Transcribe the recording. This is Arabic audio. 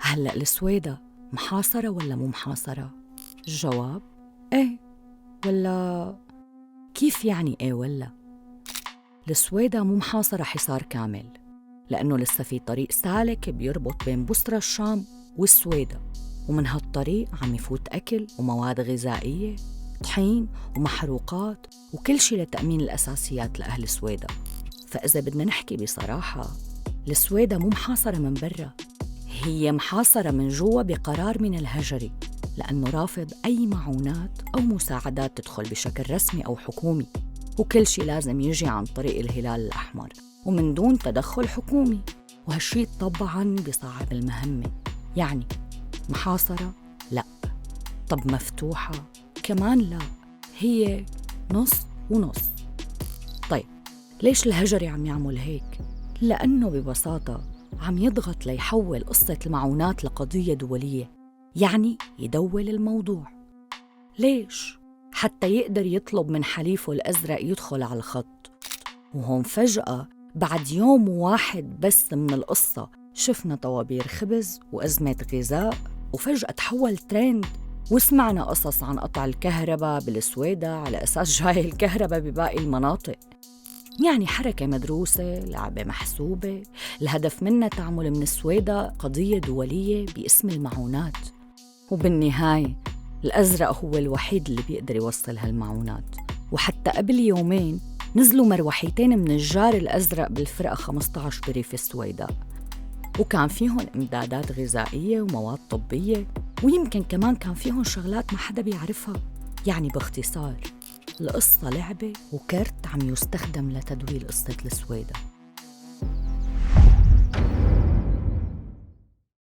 هلأ السويدة محاصرة ولا مو محاصرة؟ الجواب إيه ولا كيف يعني إيه ولا؟ السويدة مو محاصرة حصار كامل، لأنه لسه في طريق سالك بيربط بين بصرة الشام والسويدة، ومن هالطريق عم يفوت أكل ومواد غذائية، طحين ومحروقات وكل شي لتأمين الأساسيات لأهل السويدة. فإذا بدنا نحكي بصراحة، السويدة مو محاصرة من برا، هي محاصرة من جوا بقرار من الهجري، لأنه رافض أي معونات أو مساعدات تدخل بشكل رسمي أو حكومي، وكل شي لازم يجي عن طريق الهلال الأحمر ومن دون تدخل حكومي. وهالشي طبعاً بيصعب المهمة. يعني محاصرة؟ لا. طب مفتوحة؟ كمان لا. هي نص ونص. طيب ليش الهجري عم يعمل هيك؟ لأنه ببساطة عم يضغط ليحول قصة المعونات لقضية دولية، يعني يدول الموضوع. ليش؟ حتى يقدر يطلب من حليفه الأزرق يدخل على الخط. وهون فجأة بعد يوم واحد بس من القصة شفنا طوابير خبز وأزمة غذاء، وفجأة تحول ترند، وسمعنا قصص عن قطع الكهرباء بالسويدة على أساس جاي الكهرباء بباقي المناطق. يعني حركة مدروسة، لعبة محسوبة، الهدف منها تعمل من السويدة قضية دولية باسم المعونات. وبالنهاية الأزرق هو الوحيد اللي بيقدر يوصل هالمعونات. وحتى قبل يومين نزلوا مروحيتين من الجار الأزرق بالفرقة 15 بريف السويداء، وكان فيهم إمدادات غذائية ومواد طبية، ويمكن كمان كان فيهم شغلات ما حدا بيعرفها. يعني باختصار القصة لعبة وكرت عم يستخدم لتدويل قصة السويداء.